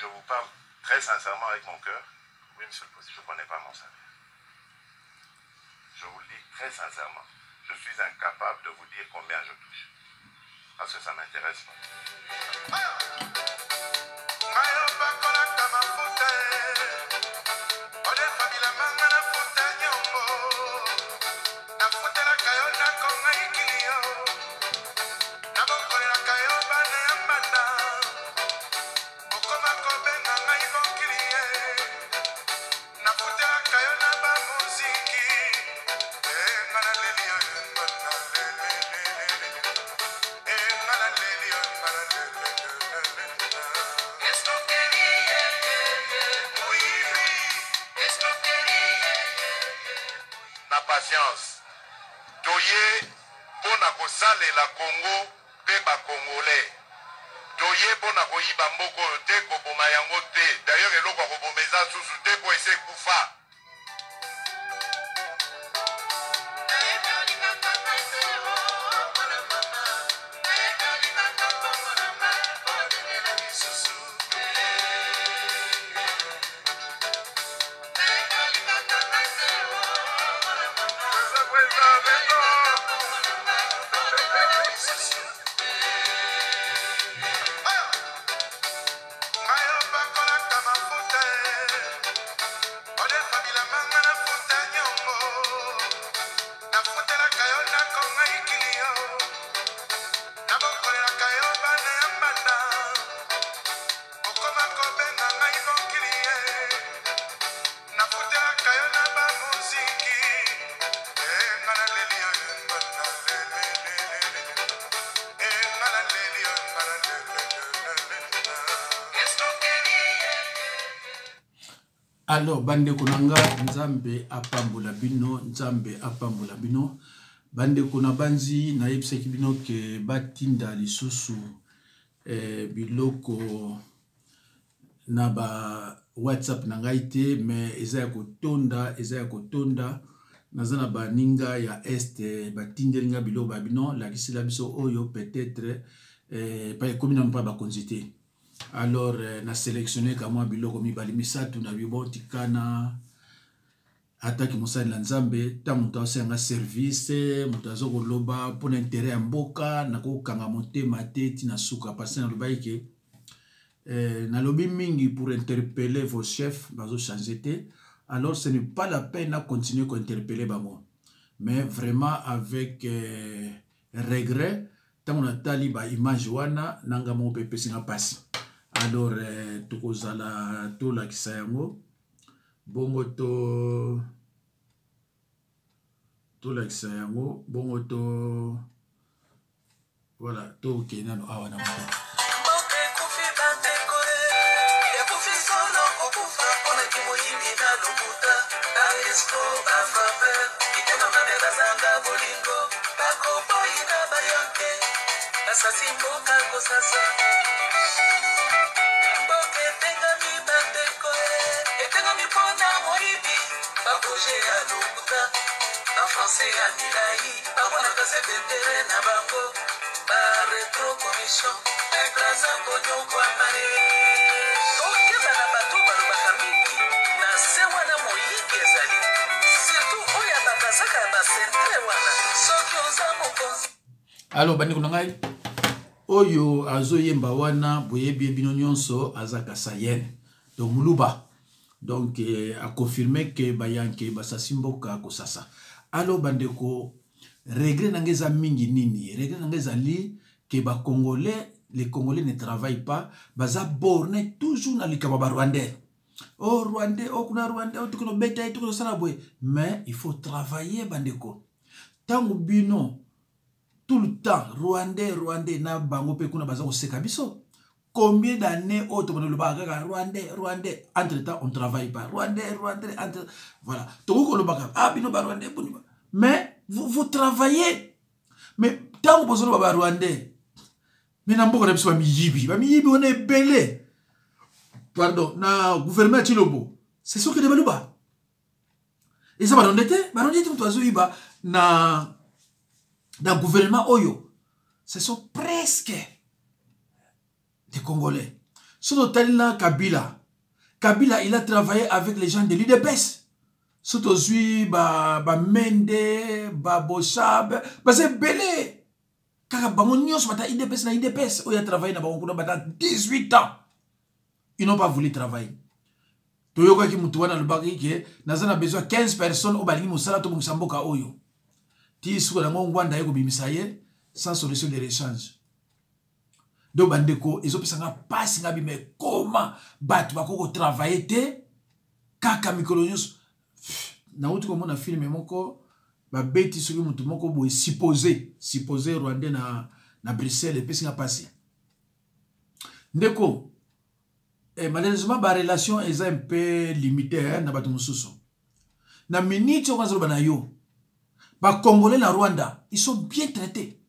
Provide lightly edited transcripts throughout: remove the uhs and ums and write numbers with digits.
je vous parle très sincèrement avec mon cœur. Oui, monsieur le président, je ne connais pas mon salaire. Je vous le dis très sincèrement. Je suis incapable de vous dire combien je touche. Parce que ça ne m'intéresse pas. Patience. Toye pona kosale la Congo pe ba Congolais. Toye pona koyiba mboko te ko boma yango te. D'ailleurs eloko ko bomeza susu te ko ese kufa. Alors, bande konanga, nzambe apambola bino, nzambe apambola bino. Bande konabanzi, na yebiseki bino ke batinda lisusu biloko na ba WhatsApp na ngai te, mais eza ya kotonda, nazana ba ninga ya este batindelinga biloko ba bino, la kisila biso oyo peut-être pa komi na mpa ba konzite. Alors, na sélectionné comme moi biloko mibali misatu na biboti kana ataki mosali la nzambe ta muta osenga service muta zo koloba pour intérêt ya mboka na ko kanga motema te tina suka parce na lobaike na lobi mingi pour interpeller vos chefs bazo changer te. Alors ce n'est pas la peine à continuer à interpeller bamo, mais vraiment avec regret tant on tali ba image wana nanga mo pepe singa passe. Alors, tukozala to la kisayango bongo to la kisayango bongo to voilà to kenano awana mko Alors bandi kunangai oyo azoyemba wana boyebi bino nyonso azaka sayen donc muluba donc a confirmé que bayanke basasimboka kosasa. Alors bandeko regret nangeza mingi nini regret nangeza li que ba congolais les congolais ne travaillent pas baza borné toujours na likaba ba rwandais. Oh rwandais oh kuna rwandais oh tukono beta tukono salabwe, mais il faut travailler bandeko tangu bino tout le temps rwandais na bango pe kuna baza ko seka biso. Combien d'années autres on le baga rwandais entre temps on travaille pas rwandais entre voilà tout le baga ah bino ba rwandais mais vous travaillez, mais tant que vous ba rwandais mais na mboko na biso ba miyibi on est belé pardon na gouvernement Chilombo c'est sûr que de baluba et ça ba rwandais mtu azoiba na gouvernement Oyo, ce sont presque des Congolais. Surtout Talina Kabila. Kabila, il a travaillé avec les gens de l'UDPS. Surtout Zui, Mende, Boshab, c'est belé. Car Bamonios, IDPS, IDPS, où il a travaillé dans 18 ans. Ils n'ont pas voulu travailler. Toyoka ki mutuwana lubaki ke nazana besoin 15 personnes au balingi musala to musamboka oyo. Ti suko na ngwanda yeko bimisaye sans solution de rechange. Do bandeko ezopesanga pasi ngabi me comment batu bakoko travailler te kaka mikolo nyos na uti ko mona film moko ba beti soki mutu moko boy supposé Rwandais na Bruxelles pesinga pasi. Ndeko malheureusement, la relation est un peu limitée dans le monde. Dans les minutes où les Congolais na Rwanda, ils sont bien traités.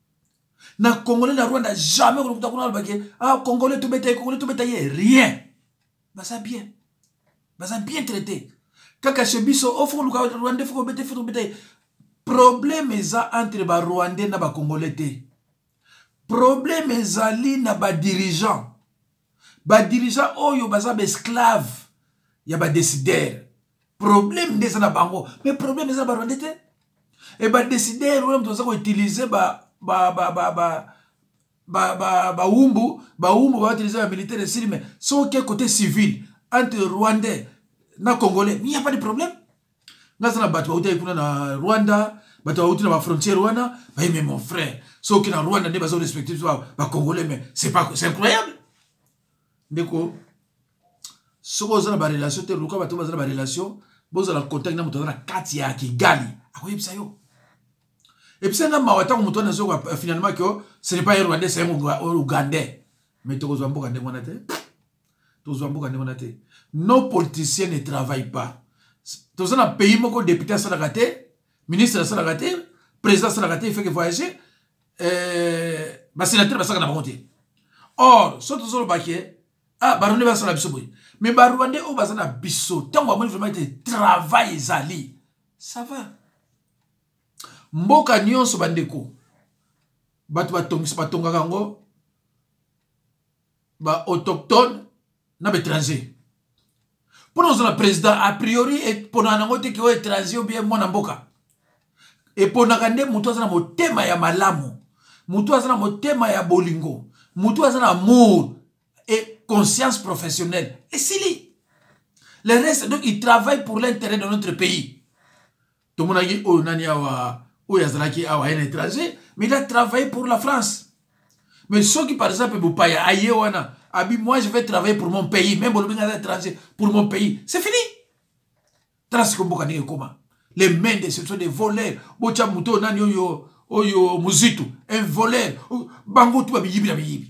Dans les Congolais na Rwanda, jamais on ne dit ah, Congolais tout bêtaillé, rien. Ça bien. Ça bien traité. Quand je dis au fond, le Rwandais faut bêtailler. Problème est entre les Rwandais et les Congolais. Problème est ali na ba dirigeant. Ba dirigeant oyo baza ba esclave ya ba décideur. Problème ndeza na bango, mais problème eza ba Rwandais te. Et ba décideur oyo mtoza ko utiliser ba umbu ba utiliser ba militaire civil, mais son côté civil entre Rwandais na Congolais, il n'y a pas de problème. Nga sana batu ba kuna na Rwanda, batu ba na ba frontière Rwanda, ba mais mon frère, so ki na Rwanda ne bazo respecter ba Congolais, mais c'est incroyable. Ndeko soko za ba relation te luka bato baza ba relation boza la contact na muto na kati ya Kigali akoyebisa yo et puis na mawata ko muto na soko finalement que ce n'est pas un Rwandais, c'est un Ougandais, mais to zo mboka ndengona te nos politiciens ne travaillent pas. To za na pays moko député salaka te, ministre salaka te, président salaka te, il fait que voyager ba sénateur ba saka na bango te. Or so to zo baké ah, Baronde va la biso boy. Mais Baronde o bazana biso. Tant que vraiment été travail zali. Ça va. Mboka nyonso bandeko. Batu batongisa batonga kango. Ba autochtone na étranger. Pour nous le président a priori et pour nango te ki étranger ou bien mwana mboka. Et pour nakande mutu azana motema ya malamu. Mutu azana motema ya bolingo. Mutu azana amour et conscience professionnelle. Et c'est lui. Le reste, donc, il travaille pour l'intérêt de notre pays. Tout le monde a dit, oh, un étranger, mais il a travaillé pour la France. Mais ceux qui, par exemple, moi, je vais travailler pour mon pays, même pour l'étranger, pour mon pays. C'est fini. Les mains de ce sont des voleurs. Un voleur. Bango, tout yibi.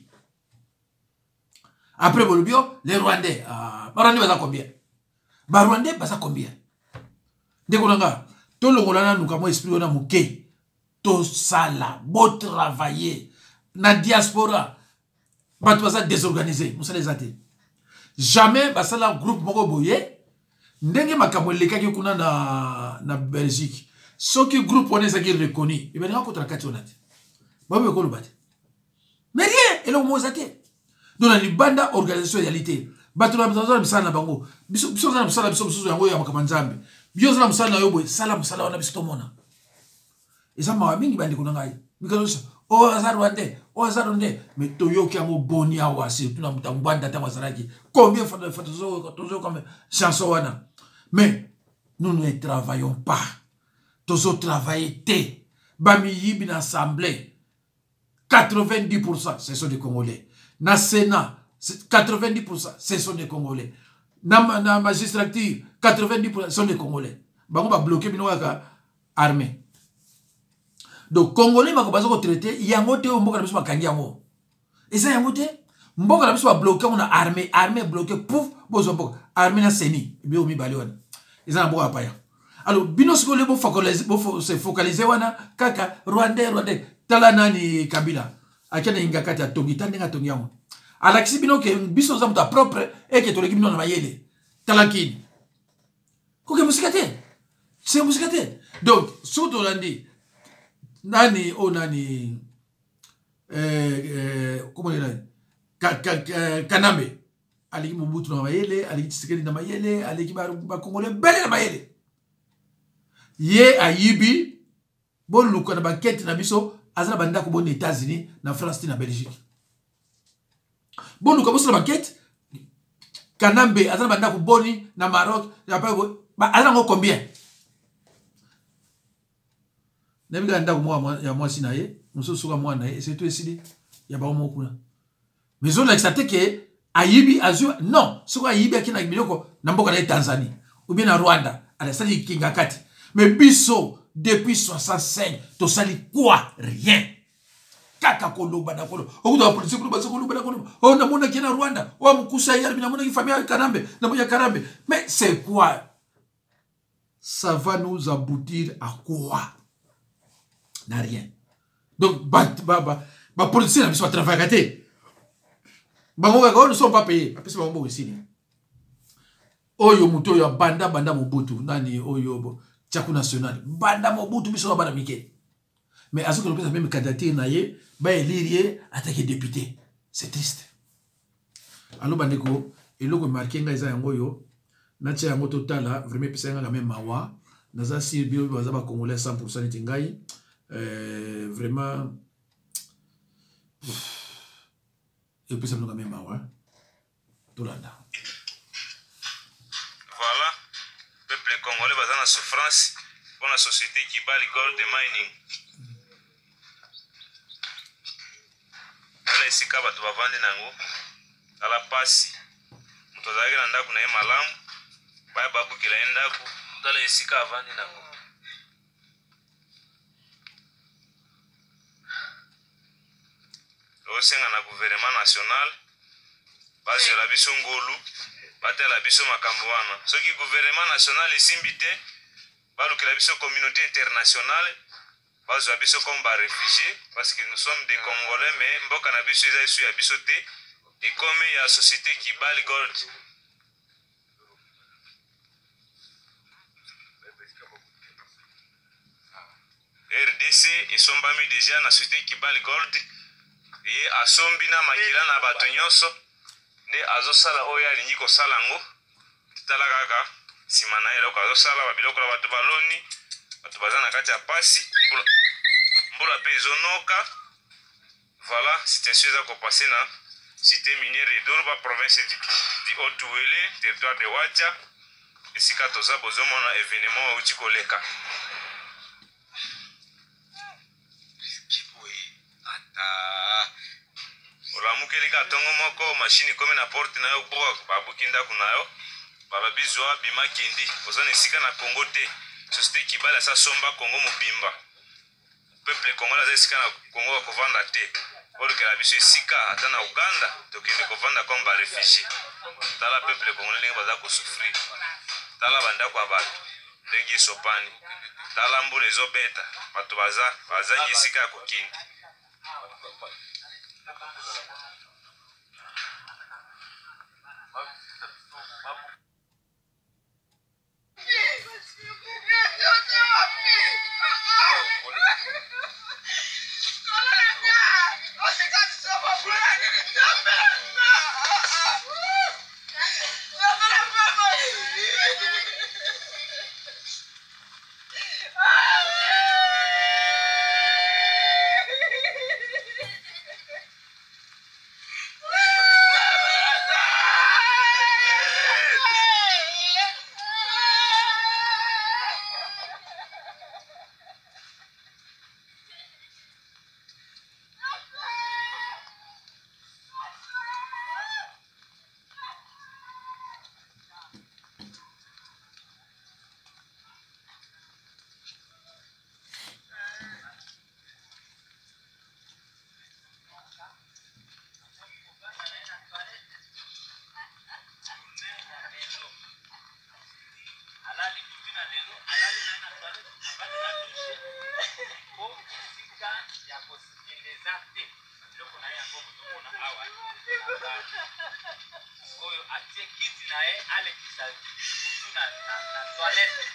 Après Bolobio, les Rwandais. Rwandais basa combien? Rwandais basa combien? Dekonanga, tout le monde nous comme esprit on a mouké. To sala, beau travailler. Na diaspora, batu basa désorganisé. Nous les athées. Jamais basa la groupe moko boye. Ndenge makamwe leka ki kuna na Belgique. Ce qui groupe on est reconnu. Il va dire contre kati onate. Babe ko lubate. Mais rien, et le mot zate. Dans la banda organisation réalité batula mzanzo bisana bango biso na bisala biso yango ya makamanzambe biso na musala yobo sala musala wana biso tomona eza mawa mingi bandi kuna ngai mikalosa o azarwande o azaronde mais toyoki yango boni awa surtout na mutambanda ta mazaraki combien tozo comme chanson wana mais nous ne travaillons pas tozo travailler te bami yibi na assemblée 90% ce sont des Congolais. Na Sénat, 90%, ce sont des Congolais. Na magistrature, 90% sont des Congolais. Bango va bloquer binoaka armée. Donc Congolais mako bazo traité, yango te mboka na biso bakangi yango. Eza yango te mboka na biso ba bloquer on a armée bloqué pouf bozo mboka armée na seni bi omi baliwana. Eza na mboka paya. Alors bino siko le bo focaliser wana kaka Rwandais tala nani Kabila. Akena ingakati atongi tandinga tongi yango. Alakisi bino ke biso za muta propre et que toleki bino na mayele. Talakini. Koke musikate. C'est musikate. Donc, surtout landi nani comment dire Kanambe. aleki Mobutu na mayele, aleki Tshisekedi na mayele, aleki ba Congolais bele na mayele. Ye ayibi bon luka na banquete na biso azala banda ko bon États-Unis na France na Belgique. Bon luka boso na banquete Kanambe azala banda ko boni na Maroc, azala ngo combien? Nabiga nda ko ya mwasi na ye, muso suka mwana ye, c'est tout esidi ya ba mo kuna. Mais on a accepté que ayibi azu non, suka ayibi akina biloko na mboka na Tanzanie ou bien na Rwanda, ala sali kinga kati. Mais biso depuis 65, to sali quoi? Rien. Kaka koloba na kolo. Okuta wa polisi koloba koloba na kolo. Oh na mona kina Rwanda, oh mkusa yari na mona ki famille Kanambe, na mona Karambe. Mais c'est quoi? Ça va nous aboutir à quoi? Na rien. Donc ba policiers na biso travailler gâté. Bango ne sont pas payés. Après c'est bango ici. Oyo muto yo banda Mobutu nani oyo Tchakou national. Banda Mobutu biso bana mike. Mais à ce que le président même candidature na ye, ba élire attaquer député. C'est triste. Alors bandeko, eloko marqué nga eza yango yo, na tia yango totala, vraiment pesa nga même mawa, naza si bio baza ba congolais 100% neti ngai. Vraiment et puis ça nous a même mawa. Tolanda. Voilà, peuple congolais baza na souffrance pour la société qui bat les gold mining. Ala isika batu bavandi nango ala pasi. Mutu azalaki na ndaku na ye malamu baya babukela ye ndaku ala isika avandi nango. Osenga na gouvernement national bazela biso ngolu batela biso makambo wana. Soki gouvernement national esimbi te balukela biso communauté internationale bazwa biso comme ba réfugiés parce que nous sommes des Congolais mais mboka na biso eza isu ya biso te et comme ya société qui bali gold. RDC esombami déjà na société qui bali gold et asombi na makila na bato nyonso nde azosala oyo alingi kosala ngo tala kaka nsima na eloko azosala babiloko na bato baloni bato baza na kati ya pasi mbula mpe ezonoka. Voilà, situation eza kopase na cité minière de Durba, province du Haut-Uele, territoire de Wacha. Esika toza bozomona événement outi koleka. Olamukeleka tongo moko machine comme na porte na yo pour babuki ndaku na yo babizwa bima kendi ozana esika na Congo te société kibala sa somba Congo mobimba peuple congolais za esika na Congo kovanda te olukela biso esika ata na Uganda tokende kovanda comme ba réfugié. Tala peuple congolais ndenge baza kosouffrir, tala bandako ya bato ndenge esopani, tala mbula ezobeta bato bazangi esika ya kokindi. Oyo atie kiti na ye alekisa mutu na toilette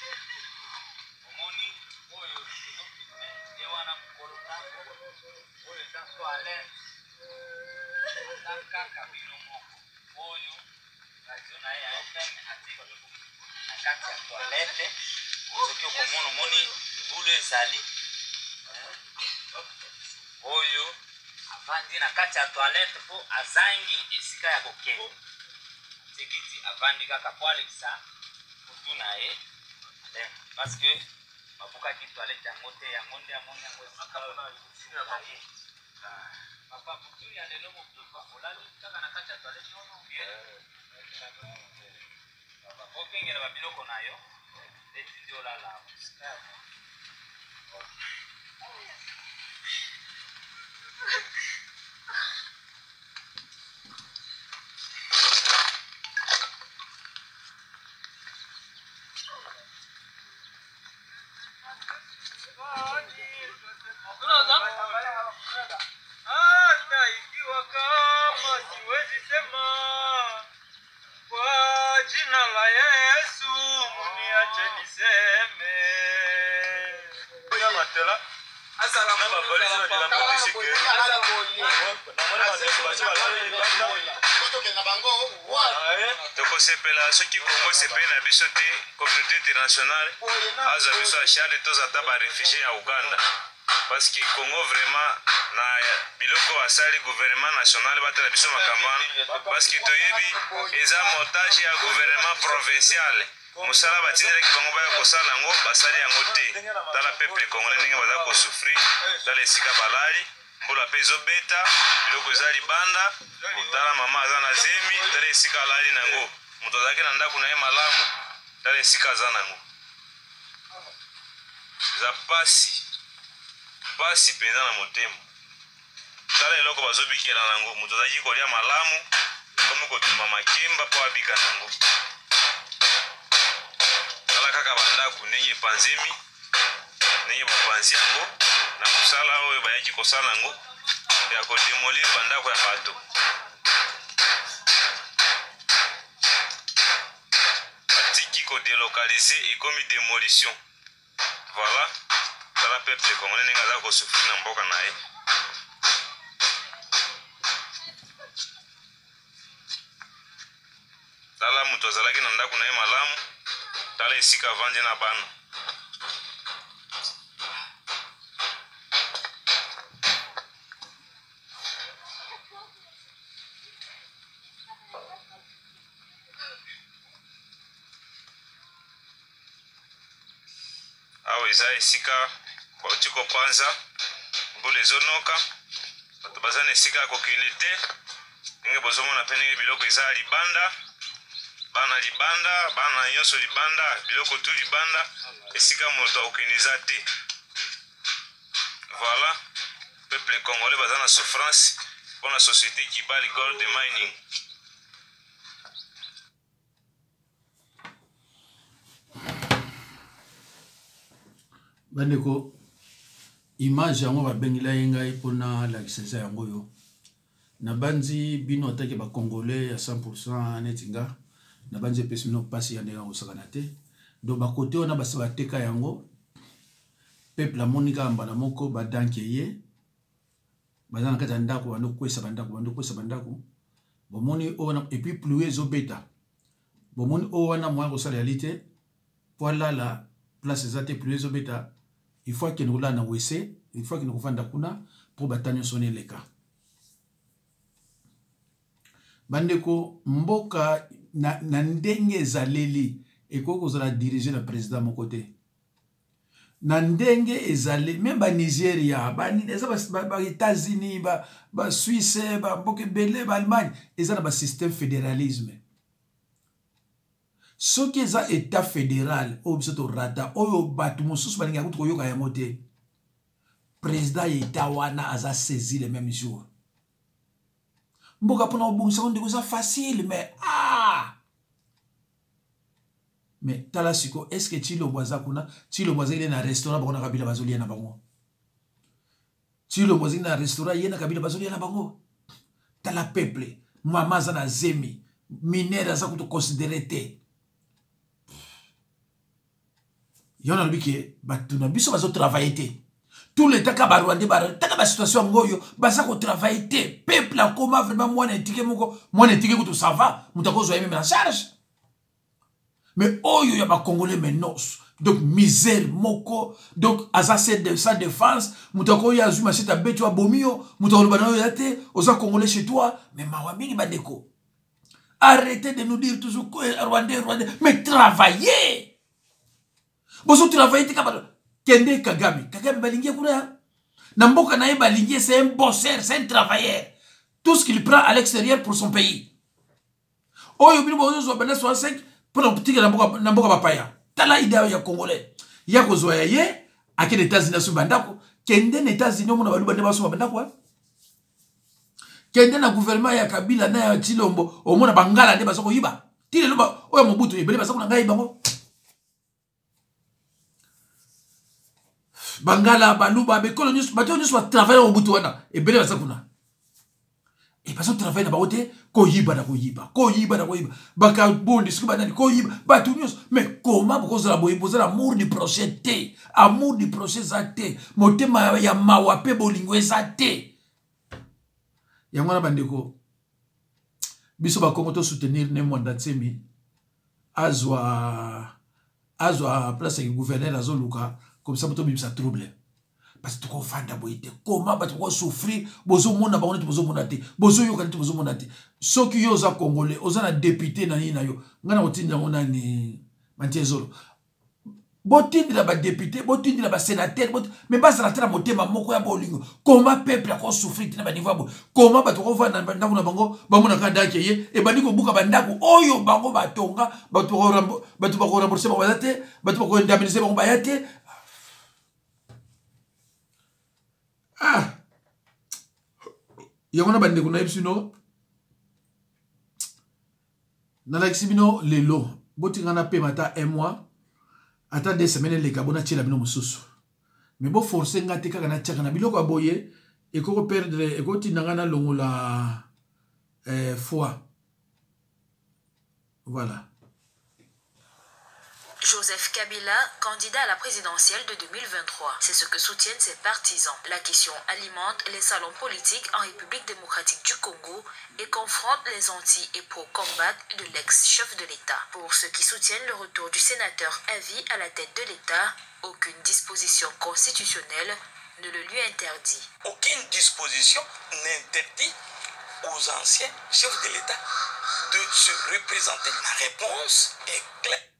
omoni oyo tozofilme ye wana mokolo ntango oyo eza toilette ata kaka bino moko oyo kati ya toilette soki okomona omoni bulu ezali oyo avandi na kati ya toilette mpo azangi esika ya kokende tikiti avandi kaka po alekisa kutu na ye parce que babukaki toilette yango te yango nde amoni yango papa kutu ya lelo mobiba olali kaka na kati ya toilette okengela babiloko na yo etindi olala ikiwa kama siwezi sema kwa jina la Yesu muniache niseme. Matela asala tokosepela soki Congo sepeli na biso te communauté internationale aza biso achale tozata barefugie ya Uganda parce que Congo vraiment na biloko asali gouvernement national batala biso makambo parce que toyebi eza montage ya gouvernement provincial mosala batindelaki bango baya kosala yango basali yango te tala peuple congolais ndenge baza kosouffrir tala esika balali mbola mpe ezobeta biloko eza libanda otala mama aza na zemi tala esika alali nango moto azalaki na ndako na ye malamu tala esika aza nango eza pasi mpenza na motema tala eloko bazobikela nango moto azalaki kolia malamu komi kotuma makemba mpo abika nango tala kaka bandako ndenge epanzemi ndenge bapanzi yango na mosala oyo bayaki kosala yango ya kodemolir bandako ya bato batiki kodelokalize ekomi démolition voilà tala peuple congolais ndenge aza kosufri na mboka na ye tala moto azalaki na ndako na ye malamu tala esika avandi na bana awa eza esika bauti kopanza mbula ezonoka bato baza na esika ya kokende te ndenge bozomona mpe ndenge biloko eza libanda bana nyonso libanda biloko tu libanda esika moto akokende eza te voilà peuple congolais baza na souffrance mpo na société Kibali Gold Mining. bandeko image yango babengela ye ngai mpona lakisa eza yango oyo na banzi bino ataki bacongolais ya 100% neti nga na banzi epesi bino mpasi ya ndenge akosakana te donc bakote wana basi bateka yango peuple amoni kaka mbala moko badanke ye baza na kati ya ndako bandokwesa bandako bomoni oyo wana epuis pluie ezobeta bomoni oyo wana moya kosala yali te po alala place eza te pluie ezobeta il faut akende kolala na wese il faut akende kofanda kuna mpo bata nyonso neleka bandeko mboka na ndenge ezaleli ekoki kozala dirige na président moko te na ndenge ezali même banigeria eza ba-États-Unis ba-Suisse bamboka ebele ba-Allemagne eza na basystème fédéralisme soki eza état fédéral oyo biso torata oyo bato mosusu balingi akuti koyoka yango te président ya état wana aza saisi le même jour mboka mpona kobongisa ngo ndeko eza facile mais tala siko est ce que Tshilombo aza kuna Tshilombo azali na restaurant bango na kabila bazolia na bango Tshilombo azali na restaurant ye na kabila bazolia na bango tala peuple mama aza na zemi minere aza kutu considéré te yo na lobi ke bato na biso bazotravaille te tout le temps ka ba Rwandais ba taka ba situation ngoyo baza ko travailler te peuple a comment vraiment moi n'étiqué que tout ça va mutako zo même en charge mais oyo ya ba congolais menos donc misère moko donc azase de sa défense mutako ya zuma sita betu wa bomio mutako ba na yate oza congolais chez toi mais mawamini bandeko arrêtez de nous dire toujours Rwandais mais travaillez bozo travailler te Kende Kagame balingie kuna na mboka na ye balingie c'est un bosseur, c'est un travailleur. Tout ce qu'il prend à l'extérieur pour son pays. Oyo bino bozo zo bana 65 pour la petite na mboka bapaya. Tala idée ya congolais. Ya kozwa ye akene États-Unis so bandako, kende na États-Unis mona baluba ne baso bandako. Kende na gouvernement ya Kabila na ya Chilombo, omona bangala ne baso ko yiba. Tile loba oyo Mobutu ebele baso na ngai bango. Bangala, Baluba, Bekolo, nous sommes travaillés au bout et Bélé Sakuna. Et parce qu'on travaille là-bas, Koyiba, Baka Bondi, Skubanani, Koyiba, Batunius. Mais comment vous avez l'amour du prochain thé, amour du prochain zate, Motema Yamawape Bolingwe zate. Yamana Bandeko, Bisoba Komoto soutenir Nemo Datsemi, Azwa place du gouverneur Azoluka. Comme ça, vous ça trouble. Parce que tu fanda boite. Comment tu vas souffrir? Bozo mona ba bozo monate. Bozo yo kanti bozo monate. So ki yo za congolais, oza député na na yo. Ngana otinda mona ni Mantiezolo. Botindila ba député, botindila ba sénateur, mais pas la tra motema moko ya bolingo. Comment peuple a souffrir na ba niveau? Comment ba to vanda na bango, ba mona kanda keye e bandi ko buka bandako oyo bango batonga, ba to rembourser ba bazate, ba to ko indemniser ba bayate. Ah, yamona bande kuna ibsino na la exibino lelo boti ngana pe mata un mois ata 2 semaines le kabona tchela bino mususu mais bo forcer ngate kaka na tchaka na biloko aboye e ko perdre e ko tinanga na longola foi voilà. Joseph Kabila, candidat à la présidentielle de 2023. C'est ce que soutiennent ses partisans. La question alimente les salons politiques en République démocratique du Congo et confronte les anti et pro-combat de l'ex-chef de l'État. Pour ceux qui soutiennent le retour du sénateur à vie à la tête de l'État, aucune disposition constitutionnelle ne le lui interdit. Aucune disposition n'interdit aux anciens chefs de l'État de se représenter. La réponse est claire.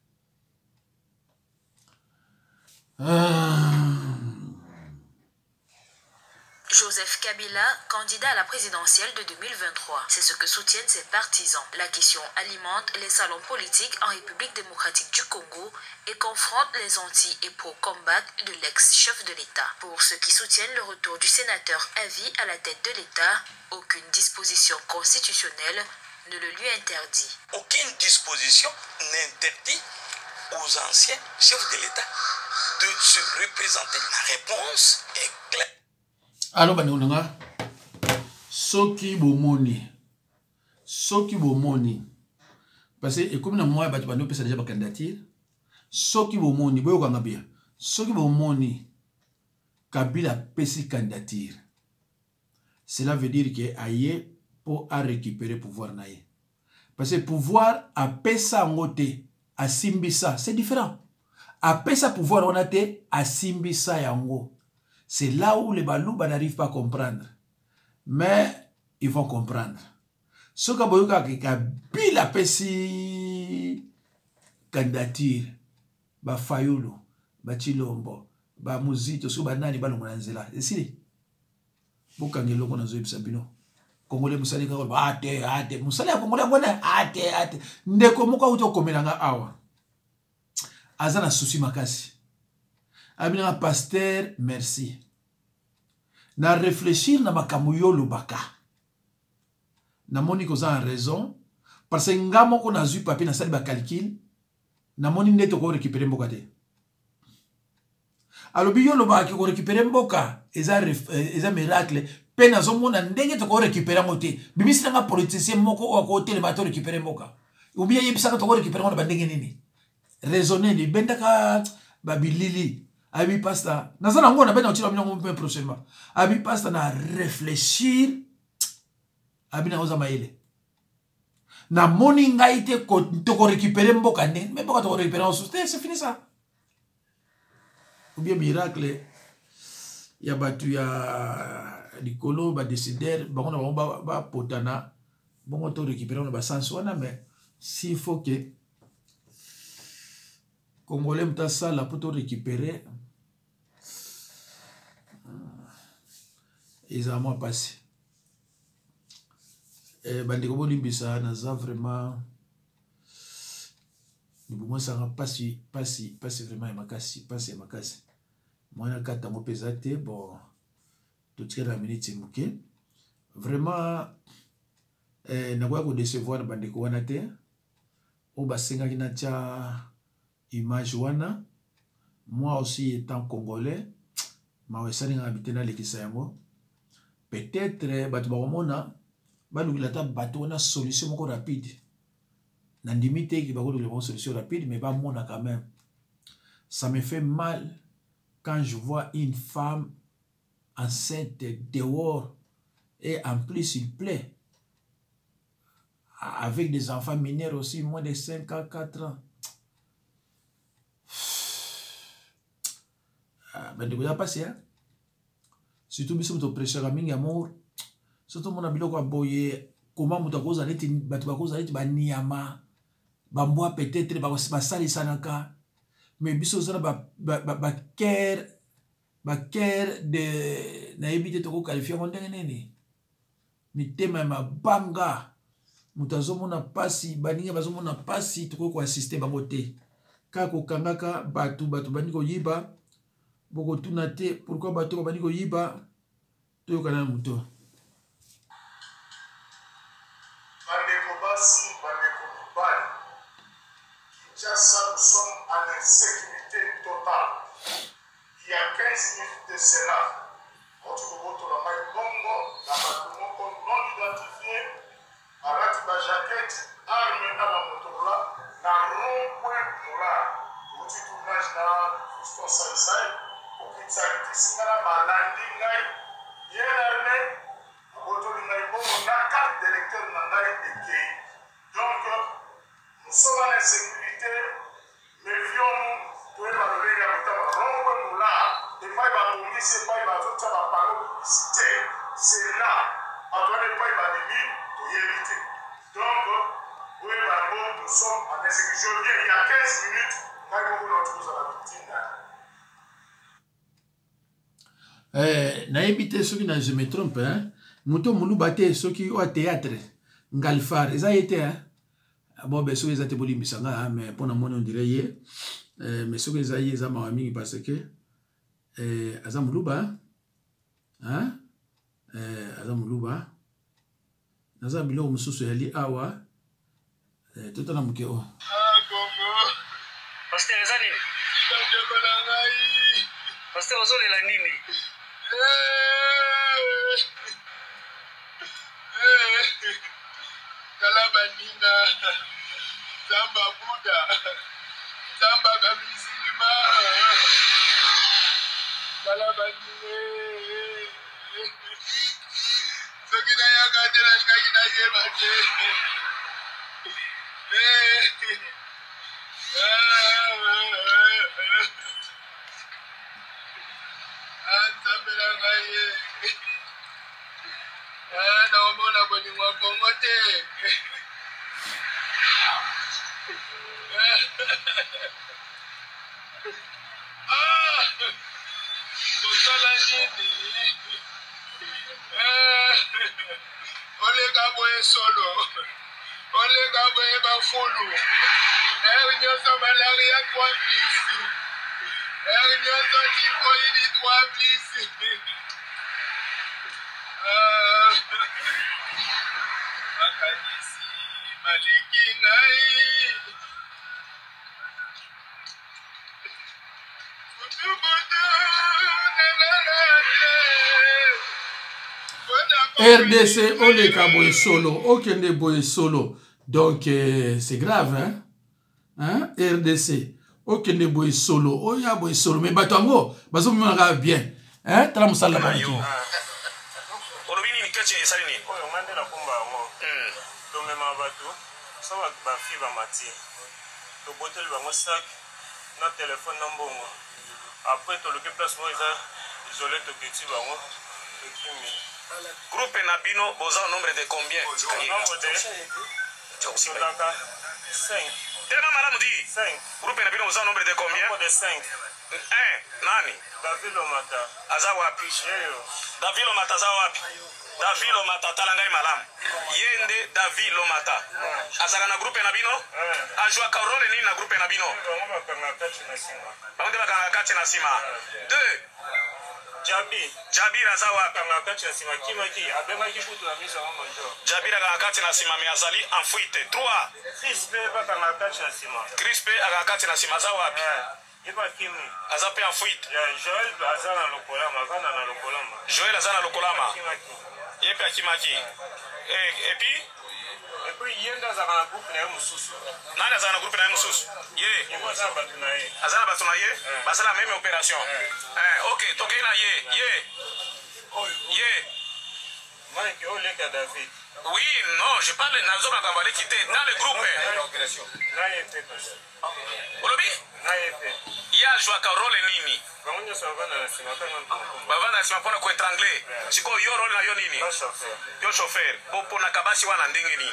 Joseph Kabila, candidat à la présidentielle de 2023. C'est ce que soutiennent ses partisans. La question alimente les salons politiques en République démocratique du Congo et confronte les anti et pro-combat de l'ex-chef de l'État. Pour ceux qui soutiennent le retour du sénateur à vie à la tête de l'État, aucune disposition constitutionnelle ne le lui interdit. Aucune disposition n'interdit aux anciens chefs de l'État de se représenter. La réponse est claire. Alors, banonanga, soki bomoni, parce que comme na moi batu bano pesa déjà ba candidature, soki bomoni, boyo kanga bien, soki bomoni, Kabila pesi candidature, cela veut dire que aye pour à récupérer pouvoir naie, parce que pouvoir a pesa ngote, a simbisa, c'est différent. A pesa pouvoir on a te, a simbisa yango. C'est là où les Balouba n'arrivent pas à comprendre. Mais ils vont comprendre. Ce que Kabila pesi candidature, ba Fayulu, ba Chilombo, ba Muzito, so ba nani ba longanzela. Et si bokangelo kona zo ibisabino. Congolais musali ka ba ate musali ya Congolais bona ate ndeko muka uto komelanga awa. Azana souci makasi. Abina pasteur, merci. Na réfléchir na makamuyo lobaka. Na moni koza en raison. Parce que ngamo ko na zui papier na sali ba calcul. Na moni neto ko récupérer mboka te. Alors biyo lobaka ko récupérer mboka. Eza miracle. Pe na zo mona ndenge to ko récupérer moté. Bimisi na politicien moko o ko tele bato récupérer mboka. Ou bien yebisa to ko récupérer ngona bandenge nini. Raisonner ni bendaka babilili. Abi pasta. Nazana ngona ben otila mina ngompe prochainement. Abi pasta na réfléchir. Abi na oza maele. Na moni ngai te ko to récupérer mboka ne. Mais pourquoi to récupérer en sous? C'est fini ça. Ou bien miracle. Ya batu ya likolo ba décider bango na ba potana. Bon to récupérer on ba sens wana mais s'il faut que Congolais mta sala pour te récupérer. Ils ont moi passé. Bandeko bolimbisa naza vraiment Nibumo sanga pasi vraiment makasi makasi. Moi na kata mo pesate bon tout ce la minute muke. Vraiment na kwa ko décevoir bandeko wana te. O basenga kina tia image wana. Moi aussi étant congolais, ma wesani ngabité na lekisa yango. Peut-être batu bakomona balukilata bato wana solution moko rapide. Nandimi te ki bakolukila moko solution rapide mais ba mona quand même. Ça me fait mal quand je vois une femme enceinte dehors et en plus il plaît. Avec des enfants mineurs aussi, moins de 5 à 4 ans. Ben de quoi passer hein? Surtout biso to prêcher à mingi amour. Surtout mon abilo kwa boye comment muta koza leti batu bakoza leti baniama. Bamboa peut-être ba sali sanaka. Mais biso zana ba care de na ebite to ko qualifier ko ndenge nini. Mitema ma banga. Mutazomona pasi baninga bazomona pasi to ko assister bango te. Kako kangaka batu baniko yiba. Boko tunate pourquoi bato baniko yiba to kana muto. Bandeko basi, bandeko mibali. Kinshasa, nous sommes en insécurité totale. Il y a 15 minutes de cela. Notre vote la maille bongo, la bâtiment non identifié, à la jaquette, arme à la motola, na rond-point mola. Petit tournage na Fiston Saïsaï. Okitsaki singala balandi ngai yerane aboto ngai bon na carte d'électeur na ngai ekei. Donc nous sommes en insécurité, méfions-nous pour la levée ya botama rombo mula et pas ba bongi c'est pas ba zota ba parole publicité c'est là attendez pas ba bibi to éviter. Donc oui nous sommes en insécurité. Je viens il y a 15 minutes ngai ko notre chose à la victime. Nayebi te soki na je me trompe hein muto muluba te soki o théâtre ngalfar eza yete hein bon ben soki eza te bolimbisa nga mais pona mona on dirait ye mais soki eza ye eza mawa mingi parce que aza muluba hein aza muluba naza biloko mosusu yali awa totala moke o Pasteur eza nini? Pasteur ozolela nini? Kalabanina Zamba Buddha Zamba Gamisilima Kalabanine Sogina Yagatela Nagina Yemate naomona kwenye mwakongote kosala nini oleka boye solo oleka boye bafulu nyonso malaria 3 plisi nyonso tifoidi 3 plisi makanisi maliki ngai RDC oleka boye solo okende boye solo donc c'est grave hein RDC okende boye solo oya boye solo mais bato yango bazomona bien tala mosala na bango olobi nini keche esali nini oyo nga nde nakomba yango tomema bato so bafi bamati toboteli bango sak na telefone na mbongo après toloki place moko eza isole toketi bango tokimi groupe na bino boza au nombre de combien tolaka 5 tellement malamu di 5 groupe na bino boza au nombre de combien de 5 nani David Lomata aza wapi David Lomata aza wapi David Lomata tala ngai malamu yende David Lomata azala na groupe na bino ajwa role nini na groupe na bino bango bakanga kati na sima 2 Jabir aza wapi Jabir akanga kati na sima mais azali en fuite 3 Crispe akanga kati na sima aza wapi aza pe en fuite Joël aza na lokolama ye pe akimaki et puis nani aza na groupe na ye mosusu ye aza na bato na ye basala meme opération ok tokei na ye oui non je parle nazo makambo aleki te dans le groupe olobi ye ajwaka role nini bavanda na nsima mpona koetrangle sikoyo yo role na yo nini yo chauffeur boponaka basi wana ndenge nini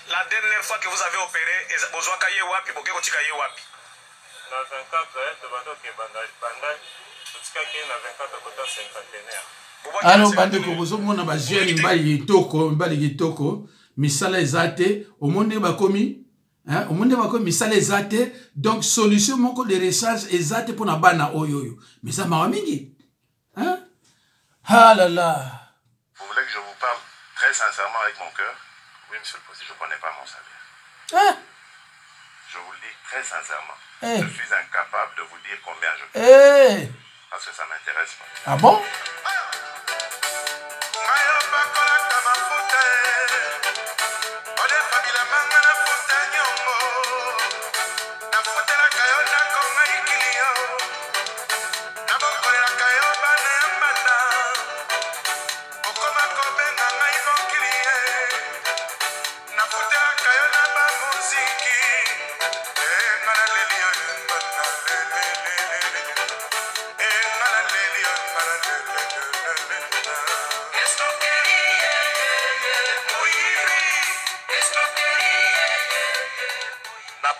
la dernière fois que vous avez opéré bozwaka ye wapi boke kotika ye wapi na 24 tobandoke bandali totikaki na 24 kota 51 alors bandeko bozomona bajeune mibali kitoko misala eza te omonde bakomi misala eza te donc solution moko de recharge eza te mpona bana oyo mais ça mawa mingi ah là là. Vous voulez que je vous parle très sincèrement avec mon cœur? Oui, monsieur le président, je ne connais pas mon salaire. Je vous le dis très sincèrement. Je suis incapable de vous dire combien je paye. Parce que ça ne m'intéresse pas. Ah bon?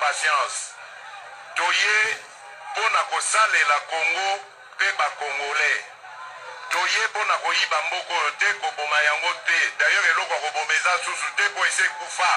Patience. Toye pona kosalela Congo pe ba Congolais. Toye pona koyiba mboko te koboma yango te. D'ailleurs eloko kobomeza susu te ko ese kufa.